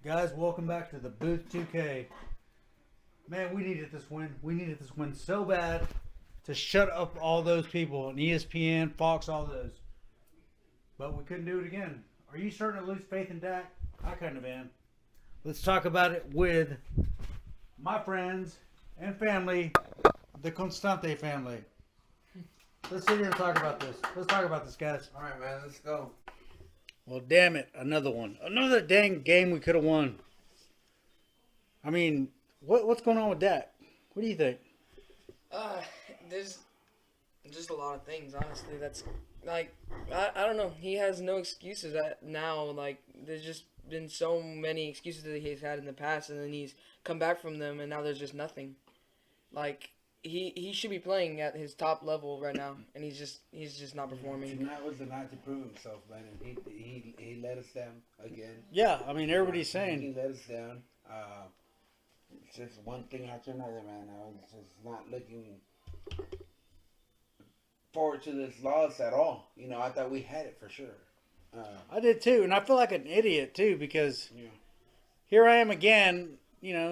Guys, welcome back to the Booth 2K. Man, we needed this win. We needed this win so bad to shut up all those people on ESPN, Fox, all those. But we couldn't do it again. Are you starting to lose faith in Dak? I kind of am. Let's talk about it with my friends and family, the Constante family. Let's sit here and talk about this. Let's talk about this, guys. All right, man, let's go. Well, damn it. Another one. Another dang game we could have won. I mean, what's going on with that? What do you think? There's just a lot of things, honestly. That's, like, I don't know. He has no excuses now. Like, there's just been so many excuses that he's had in the past, and then he's come back from them, and now there's just nothing. Like, he should be playing at his top level right now, and he's just not performing. Tonight was the night to prove himself, man, and he let us down again. Yeah, I mean, everybody's He saying. let us down. It's just one thing after another, man. I was just not looking forward to this loss at all. You know, I thought we had it for sure. I did too, and I feel like an idiot too because Yeah. here I am again,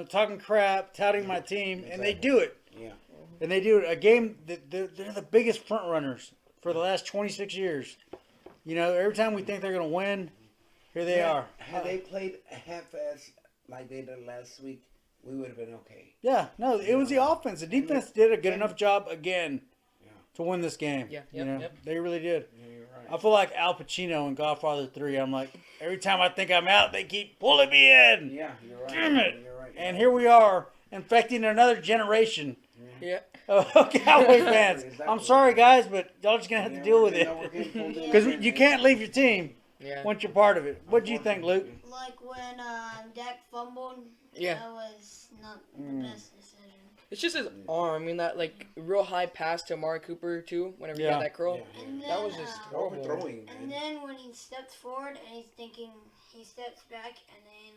talking crap, touting my team, and they do it. Yeah. And they do it. A game that they're the biggest front runners for the last 26 years. Every time we think they're going to win, here they are. Had they played half-ass like they did last week, we would have been okay. Yeah, no, it was the offense. The defense did a good enough job again Yeah. to win this game. Yeah, yep. They really did. Yeah, you're right. I feel like Al Pacino in Godfather 3. I'm like, every time I think I'm out, they keep pulling me in. Yeah, you're right. Damn it. You're right. And here we are, infecting another generation Yeah. of Cowboy fans. Exactly. I'm sorry, guys, but y'all just going to have to deal with it. We're getting pulled in. Because you can't leave your team Yeah. once you're part of it. What do you think, Luke? Like when Dak fumbled, Yeah. that was not the best decision. It's just his arm. I mean, that, like, real high pass to Amari Cooper, too, whenever he Yeah. had that curl. Yeah. And then, That was just horrible. Overthrowing, and man. then when he steps forward and he's thinking he steps back and then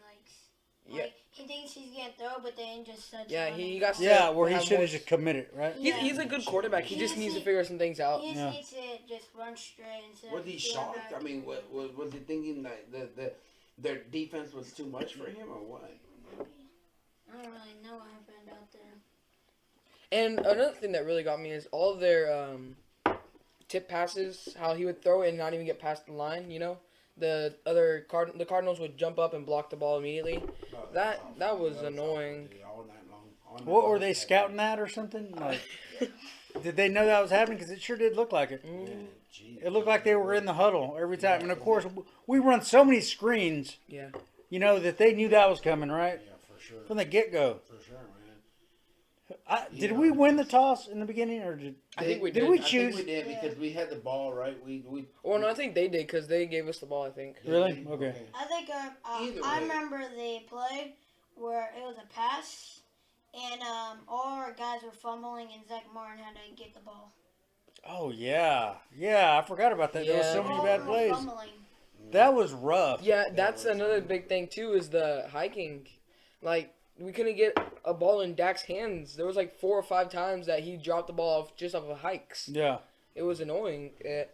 Yeah. he thinks he's gonna throw, but then just starts Yeah, running. he got Yeah, where he have should more- have just committed, right? He's a good quarterback. He just needs to figure some things out. He just Yeah. needs to just run straight instead Was of he going shocked? back. I mean, was he thinking that their defense was too much for him or what? I don't really know what happened out there. And another thing that really got me is all of their tip passes, how he would throw it and not even get past the line, The the Cardinals would jump up and block the ball immediately. That was annoying. All night long. All night What long. were they scouting that or something? Like, did they know that was happening? Because it sure did look like it. Yeah, geez. It looked like they were in the huddle every time. And of course, we run so many screens, Yeah. that they knew that was coming, right? Yeah, for sure. From the get go. For sure, man. Did we win the toss in the beginning, or did I think we did did. we I choose? think we did because we had the ball, right? We Well, no, I think they did because they gave us the ball, I think. Really? Okay. I think Either I way. remember the play where it was a pass, and all our guys were fumbling, and Zach Martin had to get the ball. Oh yeah, I forgot about that. There was so Yeah. many All bad were plays. fumbling. That was rough. Yeah, that's another big thing, too, is the hiking. Like, we couldn't get a ball in Dak's hands. There was like 4 or 5 times that he dropped the ball just off of hikes. Yeah. It was annoying. That's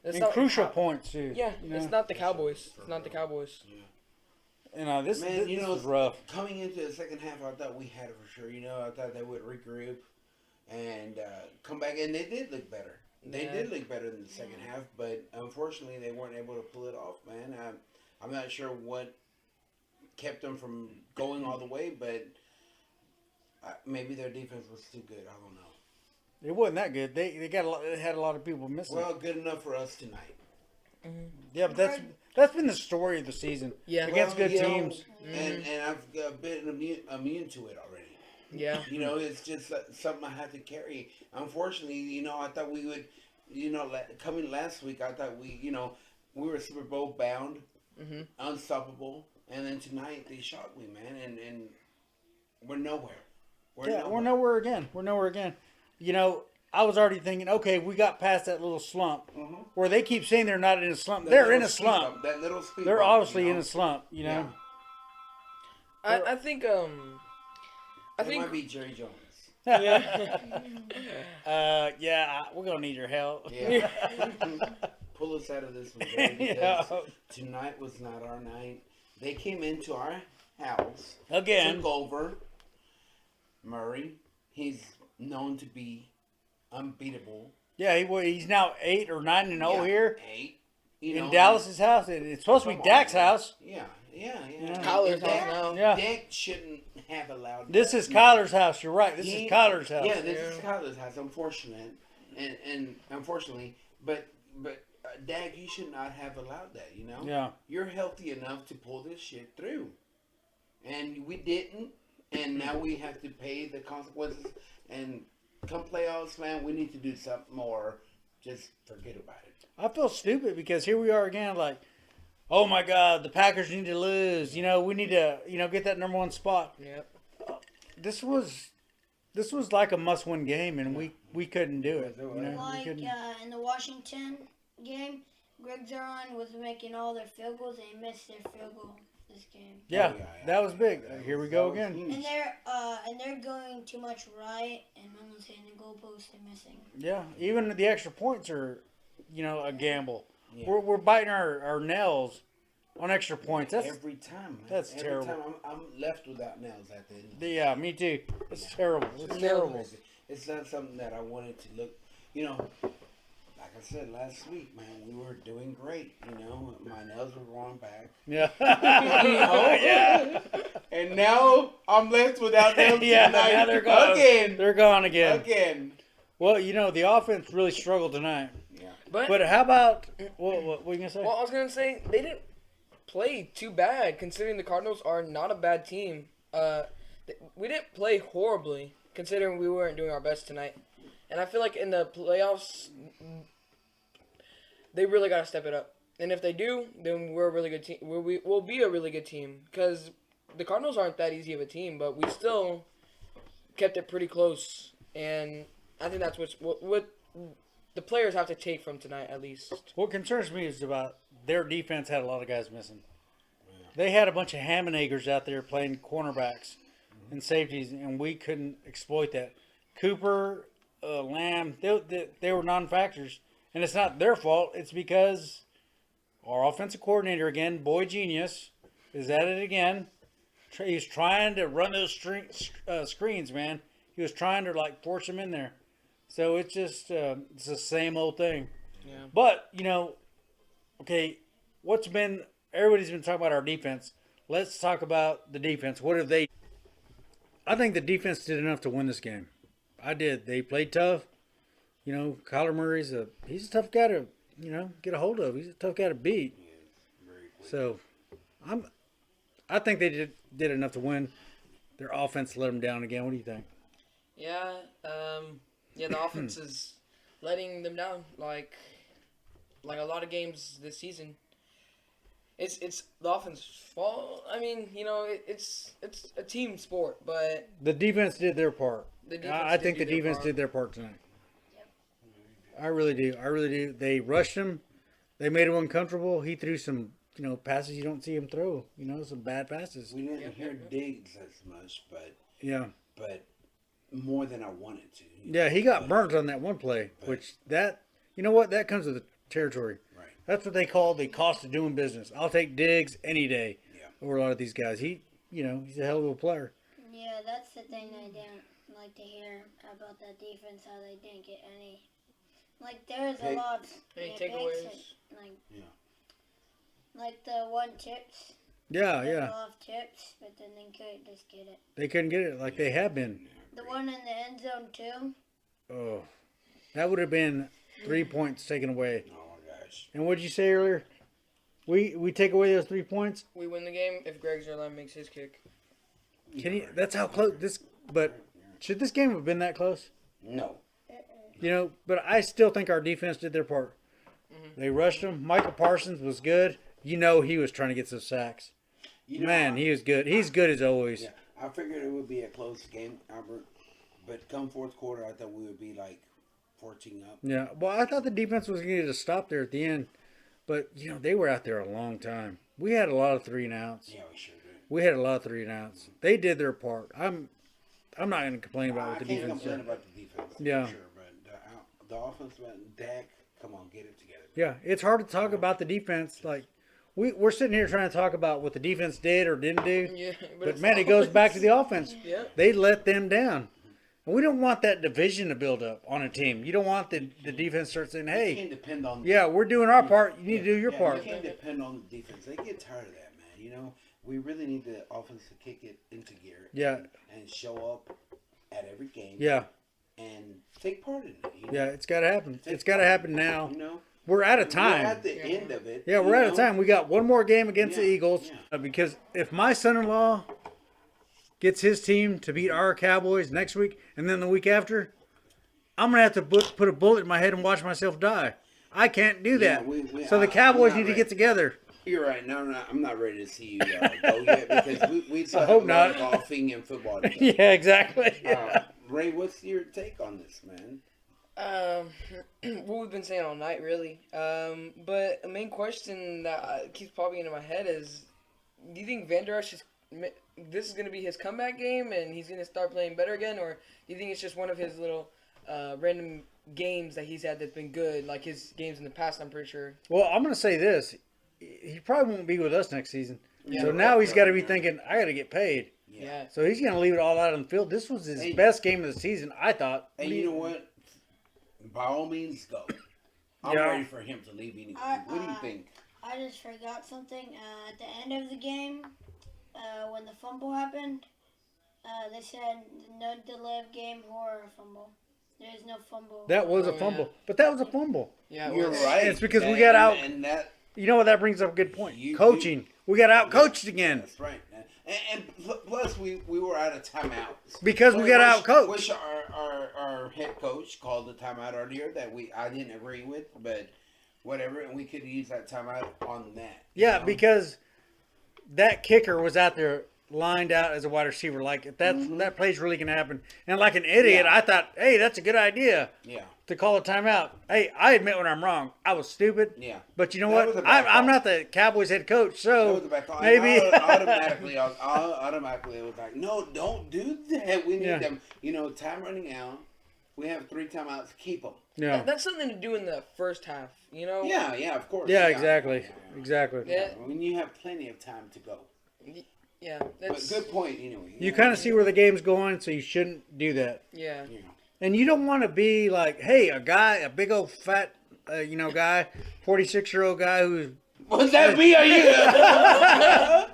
And not crucial points too. Yeah, you it's know? not the Cowboys. It's not the Cowboys. And this Man, this was rough. coming into the second half, I thought we had it for sure. I thought they would regroup and come back, and they did look better. They Yeah. did look better in the second half, but unfortunately, they weren't able to pull it off, man. I'm not sure what kept them from going all the way, but maybe their defense was too good. I don't know. It wasn't that good. They had a lot of people missing. Well, good enough for us tonight. Yeah, but that's been the story of the season. Yeah. Against Well, good teams. And I've been immune to it already. Yeah. It's just something I have to carry. Unfortunately, I thought we would, coming last week, I thought we were Super Bowl bound, unstoppable, and then tonight they shocked me, man, and we're nowhere. We're nowhere again. We're nowhere again. I was already thinking, okay, we got past that little slump. Where they keep saying they're not in a slump. They're in a slump. That little speed They're bump, obviously in a slump. Yeah. I think It think might be Jerry Jones. We're gonna need your help. Yeah. Pull us out of this one, Jerry, because Yeah. tonight was not our night. They came into our house. Again. Took over. Murray, he's known to be unbeatable. Yeah, he's now 8 or 9-0 Yeah, here 8. in Dallas's house. And it's supposed to be Come Dak's on, house. Yeah. Kyler's Dak- house now. Yeah. Dak shouldn't have allowed This that. is Kyler's house. You're right. This is Kyler's house. Yeah, this is Kyler's house. Unfortunate, and unfortunately, but Dak, you should not have allowed that. You know. Yeah. You're healthy enough to pull this shit through, and we didn't, and now we have to pay the consequences. And come playoffs, man, we need to do something more. Just forget about it. I feel stupid because here we are again, like, oh my God, the Packers need to lose. You know, we need to, get that number 1 spot. Yep. This was like a must-win game, and we couldn't do it. You know, we Like couldn't. in the Washington game, Greg Zuerlein was making all their field goals, and he missed their field goal this game. Yeah, Oh, yeah, that was big. Here we go That was again. huge. And they're going too much right, and almost hitting the goalpost and missing. Yeah, even the extra points are, a gamble. Yeah. We're biting our nails on extra points. That's Every time, man. that's Every terrible. time I'm left without nails at the end. yeah, me too. It's terrible. It's terrible. It's not something that I wanted to look. Like I said last week, man, we were doing great. My nails were growing back. Yeah. Yeah. And now I'm left without nails. Yeah, tonight. now they're gone. Again. They're gone again. Again. Well, the offense really struggled tonight. Yeah. But how about what were you gonna say? Well, I was gonna say they didn't play too bad, considering the Cardinals are not a bad team. We didn't play horribly, considering we weren't doing our best tonight. And I feel like in the playoffs, they really gotta step it up. And if they do, then we're a really good team. We'll be a really good team, because the Cardinals aren't that easy of a team, but we still kept it pretty close. And I think that's what the players have to take from tonight, at least. What concerns me is about their defense had a lot of guys missing. They had a bunch of ham and eggers out there playing cornerbacks and safeties, and we couldn't exploit that. Cooper, Lamb, they were non-factors. And it's not their fault. It's because our offensive coordinator, again, Boy Genius, is at it again. He's trying to run those screens, man. He was trying to, force them in there. So it's just it's the same old thing. Yeah. But, okay, everybody's been talking about our defense. Let's talk about the defense. What have they? I think the defense did enough to win this game. I did. They played tough. Kyler Murray's he's a tough guy to, get a hold of. He's a tough guy to beat. So, I think they did enough to win. Their offense let them down again. What do you think? Yeah, the offense is letting them down, like a lot of games this season. It's the offense's fault. I mean, it's a team sport, but The defense did their part. I think the did do their defense part. did their part tonight. I really do. They rushed him. They made him uncomfortable. He threw some, passes you don't see him throw. Some bad passes. We didn't hear Diggs as much, but Yeah. more than I wanted to. Yeah, he got burnt on that one play, which that comes with the territory. Right. That's what they call the cost of doing business. I'll take Diggs any day over a lot of these guys. He's a hell of a player. Yeah, that's the thing I didn't like to hear about that defense, how they didn't get any. There's a lot of Any picks, takeaways? like the one tips. Yeah, There's yeah. a lot of tips, but then they couldn't just get it. They couldn't get it like they have been. The one in the end zone too. Oh, that would have been 3 points taken away. Oh my gosh. And what did you say earlier? We take away those 3 points. we win the game if Greg Zuerlein makes his kick. That's how close this. But should this game have been that close? No. But I still think our defense did their part. Mm-hmm. They rushed him. Michael Parsons was good. He was trying to get some sacks. Man, he was good. He's good as always. Yeah, I figured it would be a close game, Albert. But come fourth quarter, I thought we would be 14 up. Yeah. Well, I thought the defense was going to stop there at the end. But, they were out there a long time. We had a lot of 3 and outs. Yeah, we sure did. We had a lot of 3 and outs. They did their part. I'm not going to complain about what the I can't defense complain did. about the defense. Yeah. For sure, but the offense, man, Dak, come on, get it together. Yeah, it's hard to talk about the defense. we're sitting here trying to talk about what the defense did or didn't do. Yeah, But it's man, it goes back to the offense. Yeah. They let them down. And we don't want that division to build up on a team. You don't want the defense to start saying, You hey, can't depend on. yeah, we're doing our part. You need to do your Yeah, part. You can't depend on the defense. They get tired of that, man. You know, we really need the offense to kick it into gear. Yeah. And show up at every game. Yeah. And take part in it. You know? Yeah, it's got to happen. It's got to happen now. You know, We're out of we're time. at the end of it. Yeah, you we're out of know? time. We got one more game against the Yeah, Eagles. yeah. Because if my son-in-law gets his team to beat our Cowboys next week and then the week after, I'm going to have to put a bullet in my head and watch myself die. I can't do that. So the Cowboys I'm need not to ready. get together. You're right. No, I'm not ready to see you go yet because we still I have hope a lot of not. golfing and football. To go. Yeah, exactly. Ray, what's your take on this, man? What we've been saying all night, really. But the main question that keeps popping into my head is, do you think Van Der Esch this is going to be his comeback game and he's going to start playing better again, or do you think it's just one of his little random games that he's had that's been good, like his games in the past? I'm pretty sure. Well, I'm going to say this. He probably won't be with us next season. Yeah, So right, now he's got to be right. thinking, I got to get paid. Yeah. So he's going to leave it all out on the field. This was his best game of the season, I thought. And you know what? By all means, go. I'm Yeah. ready for him to leave anyway. What do you think? I just forgot something. At the end of the game, when the fumble happened, they said no delay of game or fumble. There is no fumble. That was a Oh, fumble. yeah. But that was a fumble. Yeah, it You're was. right. It's because we got out- And that, You know what? That brings up a good point. You- Coaching. We got out-coached again. that's right. And plus, we were out of timeouts. Because we got out-coached. Which our head coach called the timeout earlier that I didn't agree with, but whatever. And we could use that timeout on that. you Yeah, know? because that kicker was out there lined out as a wide receiver. Like, if that play's really going to happen. And like an idiot, Yeah. I thought, hey, that's a good idea Yeah. to call a timeout. Hey, I admit when I'm wrong. I was stupid. Yeah. But you know That was a what? bad I'm call. not the Cowboys head coach, That so was a bad call. And maybe. automatically, I was like, no, don't do that. We need Yeah. them. You know, time running out. We have 3 timeouts. Keep them. Yeah. That's something to do in the first half, you know? Yeah, of course. Yeah, exactly. Yeah. Exactly. Yeah. When you have plenty of time to go. Yeah. But That's good point, anyway. You kind of see where the game's going, so you shouldn't do that. Yeah. You know. And you don't want to be like, hey, a big old fat, guy, 46-year-old guy who's, Was that me or you?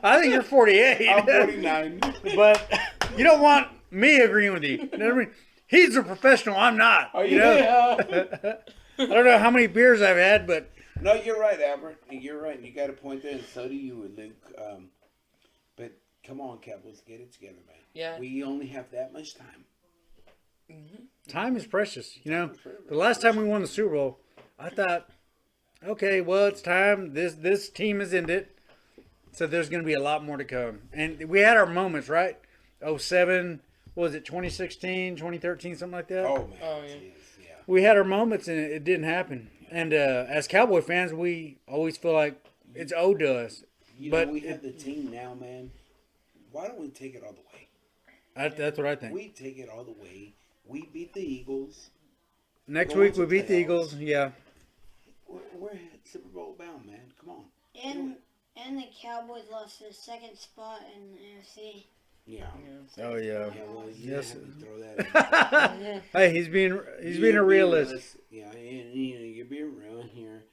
I think you're 48. I'm 49. But you don't want me agreeing with you. You know what I mean? He's a professional. I'm not. Oh, You know? yeah. I don't know how many beers I've had, but No, you're right, Albert. You're right. You got a point there, and so do you, Luke. But come on, Cowboys, get it together, man. Yeah. We only have that much time. time is precious. You know, the last time we won the Super Bowl, I thought, okay, well, it's time. This team has ended. So there's going to be a lot more to come. And we had our moments, right? 07, what was it, 2016, 2013, something like that? Oh, man. Oh, yeah. Jeez, yeah. We had our moments and it didn't happen. And as Cowboy fans, we always feel like it's owed to us. You But know, we have the team now, man. Why don't we take it all the way? That's what I think. We take it all the way. We beat the Eagles. Next go week on we to beat the playoffs. Eagles. Yeah. We're Super Bowl bound, man. Come on. And the Cowboys lost their second spot in the NFC. Yeah. Oh yeah. Yeah, well, you Yes. have to throw that in. Hey, he's being You're a realist. Yeah, and, you know, you're being real here.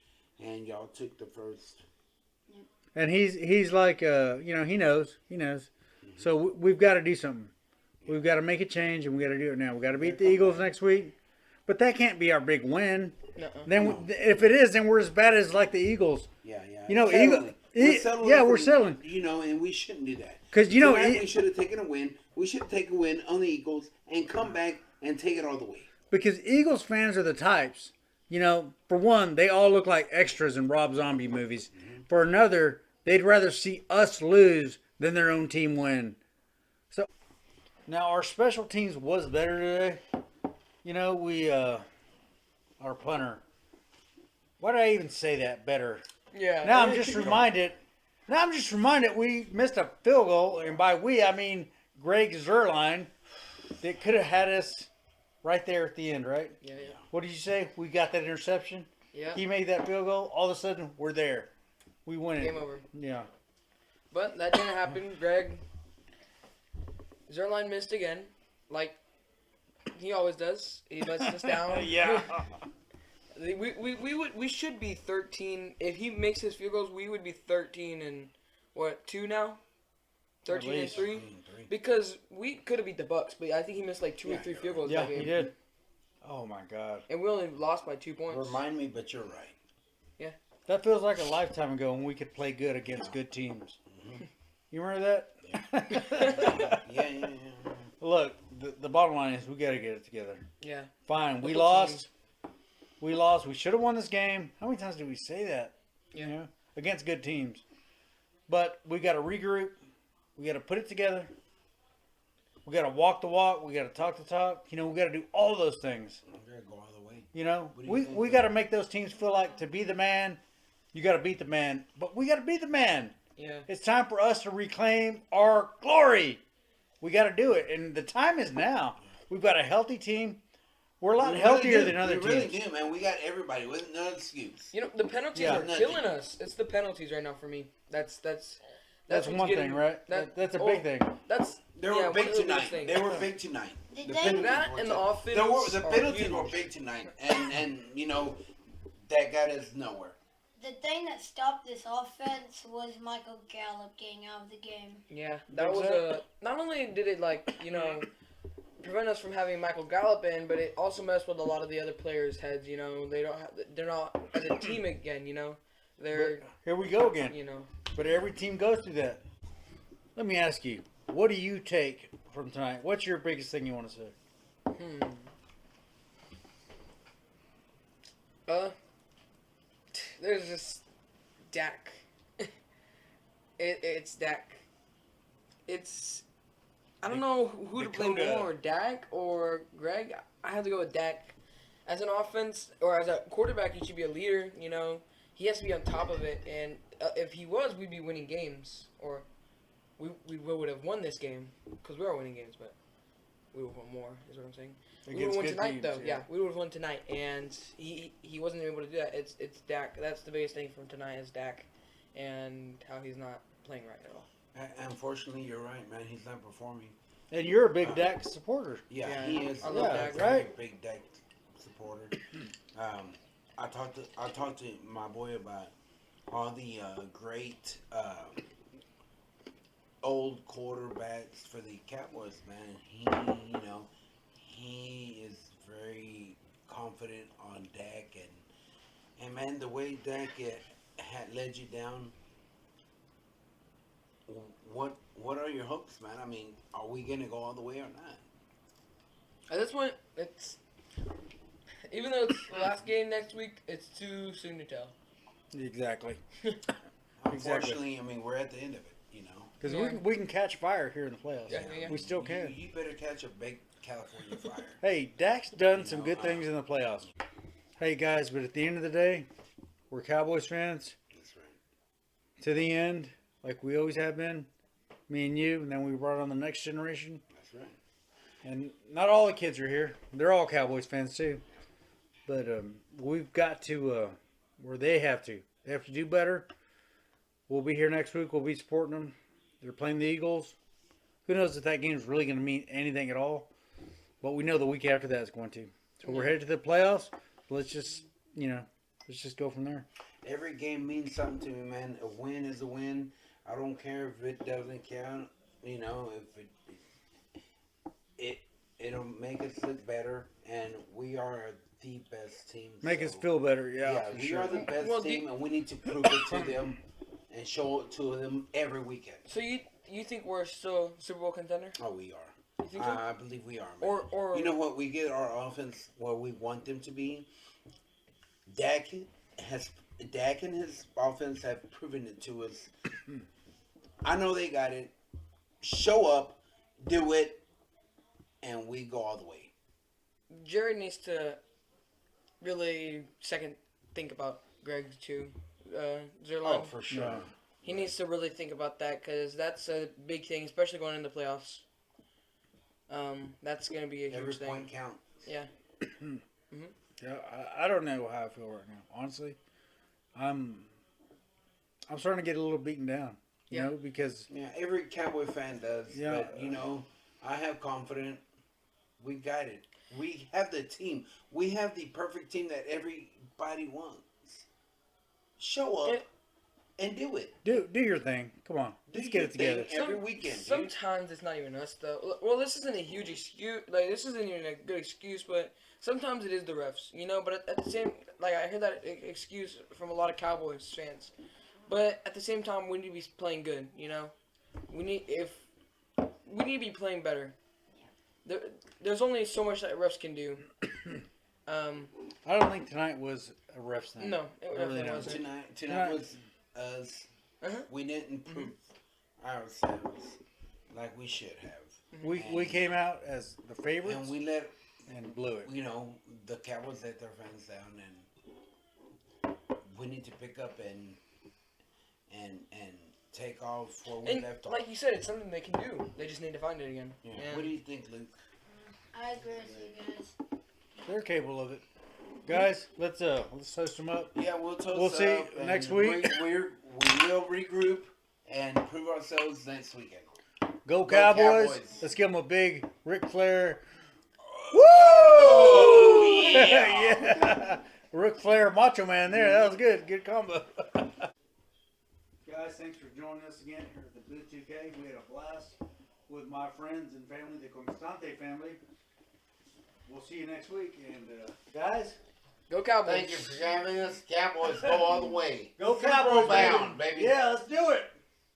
And y'all took the first. And he's like he knows. So we've got to do something. We've got to make a change, and we got to do it now. We got to beat the Eagles next week, but that can't be our big win. Nuh-uh. Then if it is, then we're as bad as like the Eagles. Yeah. You know, Settling. We're settling. You know, and we shouldn't do that. 'Cause, you know, Tonight we should have taken a win. We should take a win on the Eagles and come back and take it all the way. Because Eagles fans are the types. You know, for one, they all look like extras in Rob Zombie movies. For another, they'd rather see us lose than their own team win. So now our special teams was better today. You know, we our punter. Why did I even say that better? Yeah. Now I'm just reminded we missed a field goal, and by we I mean Greg Zerline, that could have had us right there at the end, right? Yeah. What did you say? We got that interception. Yeah. He made that field goal. All of a sudden, we're there. We win it. Game over. Yeah. But that didn't happen. Greg Zerline missed again, like he always does. He lets us down. Yeah. We should be 13. If he makes his field goals, we would be 13 and what 2 now? 13 and least. 3. Because we could have beat the Bucks, but I think he missed like 2 or 3 field goals Yeah, that game. he did. Oh my God. And we only lost by 2 points. Remind me, but you're right. That feels like a lifetime ago when we could play good against good teams. You remember that? Yeah. Look, the bottom line is we got to get it together. Yeah. Fine, we Double lost. teams. We lost. We should have won this game. How many times did we say that? Yeah. You know, against good teams. But we got to regroup. We got to put it together. We got to walk the walk. We got to talk the talk. You know, we got to do all those things. We gotta go all the way. You know, What do you we think, got to make those teams feel like to be the man, you got to beat the man. But we got to be the man. Yeah. It's time for us to reclaim our glory. We got to do it, and the time is now. We've got a healthy team. We're a lot We healthier really do. than other We really teams. do, man. We got everybody with no excuse. You know, the penalties Yeah. are killing us. It's the penalties right now for me. That's That's what's one getting- thing, right? That's a big thing. That's They yeah, were one big of the tonight. biggest things. They were big tonight. The The thing- penalties That were and the tough. offense The are penalties huge. were big tonight, and you know that got us nowhere. The thing that stopped this offense was Michael Gallup getting out of the game. Yeah, that Was was that- a. Not only did it prevent us from having Michael Gallup in, but it also messed with a lot of the other players' heads. You know, they're not as a team again. You know, they're Here we go again. you know. But every team goes through that. Let me ask you, what do you take from tonight? What's your biggest thing you want to say? There's just Dak. It's Dak. It's I don't know who to blame Dakota. more, Dak or Greg. I have to go with Dak. As an offense or as a quarterback, he should be a leader. You know, he has to be on top of it. And if he was, we'd be winning games, or we would have won this game because we are winning games, but we would have won more. Is what I'm saying. We would have Against won good tonight, teams, though. yeah. Yeah, we would have won tonight, and he wasn't able to do that. It's Dak. That's the biggest thing from tonight is Dak, and how he's not playing right at all. Unfortunately, you're right, man. He's not performing. And you're a big Dak supporter. Yeah, Yeah, he is. I love Dak. Very Right? Big Dak supporter. I talked to my boy about all the great old quarterbacks for the Cowboys, man. He is very confident on Dak, and man, the way Dak had led you down. What are your hopes, man? I mean, are we gonna go all the way or not? At this point, it's even though it's the last game next week, it's too soon to tell. Exactly. Unfortunately, I mean, we're at the end of it, you know. Because Yeah. we can catch fire here in the playoffs. Yeah. We still can. You better catch a big California fire. Hey, Dak's done some know, good things in the playoffs. Hey, guys, but at the end of the day, we're Cowboys fans That's right. to the end, like we always have been. Me and you, and then we brought on the next generation. That's right. And not all the kids are here. They're all Cowboys fans, too. But we've got to, where they have to. They have to do better. We'll be here next week. We'll be supporting them. They're playing the Eagles. Who knows if that game is really going to mean anything at all. But we know the week after that is going to. So we're headed to the playoffs. Let's just, let's just go from there. Every game means something to me, man. A win is a win. I don't care if it doesn't count. You know, if it'll make us look better, and we are the best team. Make so- us feel better. Yeah, for we sure. are the best Well, team, and we need to prove it to them and show it to them every weekend. So you think we're still Super Bowl contender? Oh, we are. You think so? I believe we are, man. Or You know what? We get our offense where we want them to be. Dak and his offense have proven it to us. I know they got it. Show up, do it, and we go all the way. Jared needs to really think about Greg too. Zerline. Oh, for sure. Yeah. He needs to really think about that because that's a big thing, especially going into the playoffs. That's gonna be a Every huge thing. point counts. Yeah. Yeah, I don't know how I feel right now. Honestly, I'm starting to get a little beaten down. You Yeah. know, because Yeah, every Cowboy fan does. Yeah. But, you know, I have confidence. We got it. We have the team. We have the perfect team that everybody wants. Show up and do it. do your thing. Come on, Do let's get your it together. thing every weekend, dude. Sometimes it's not even us though. Well, this isn't a huge excuse. Like this isn't even a good excuse, but sometimes it is the refs. You know, but at the same, like I hear that excuse from a lot of Cowboys fans. But at the same time, we need to be playing good. You know, we need to be playing better. There's only so much that refs can do. I don't think tonight was a ref's thing. No, it really definitely don't. wasn't. Tonight was us. Uh-huh. We didn't prove ourselves like we should have. We came out as the favorites And we let, and blew it. you know, the Cowboys let their fans down, and we need to pick up and take off where we And left off. like you said, it's something they can do. They just need to find it again. Yeah. Yeah. What do you think, Luke? I agree with you guys. They're capable of it. Guys, let's toast them up. Yeah, we'll toast We'll see up and next week. We will regroup and prove ourselves next weekend. Go Go Cowboys. Cowboys. Let's give them a big Ric Flair. Oh, Woo! Yeah. Ric Flair Macho Man there. That was good. Good combo. Guys, thanks for joining us again here at the Booth 2K. We had a blast with my friends and family, the Constante family. We'll see you next week. And guys, Go Cowboys. Thank you for having us. Cowboys go all the way. go Super Cowboys, bound, baby. Yeah, let's do it.